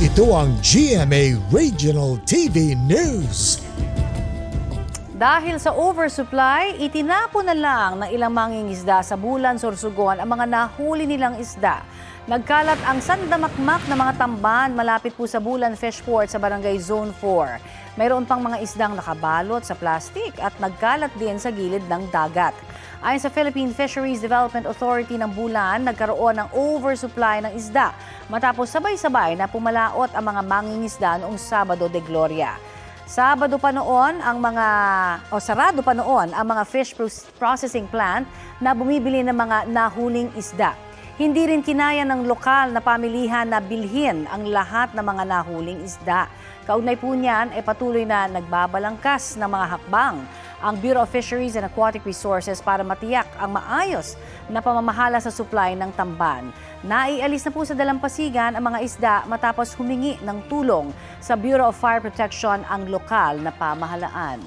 Ito ang GMA Regional TV News. Dahil sa oversupply, itinapon na lang ng ilang mangingisda sa Bulan, Sorsogon ang mga nahuli nilang isda. Nagkalat ang sandamakmak na mga tamban malapit po sa Bulan Fishport sa Barangay Zone 4. Mayroon pang mga isdang nakabalot sa plastik at nagkalat din sa gilid ng dagat. Ayon sa Philippine Fisheries Development Authority ng Bulan, nagkaroon ng oversupply ng isda matapos sabay-sabay na pumalaot ang mga mangingisda noong Sabado de Gloria. Sarado pa noon ang mga fish processing plant na bumibili ng mga nahuling isda. Hindi rin kinaya ng lokal na pamilihan na bilhin ang lahat ng mga nahuling isda. Kaugnay po niyan ay patuloy na nagbabalangkas ng mga hakbang ang Bureau of Fisheries and Aquatic Resources para matiyak ang maayos na pamamahala sa supply ng tamban. Naialis na po sa dalampasigan ang mga isda matapos humingi ng tulong sa Bureau of Fire Protection ang lokal na pamahalaan.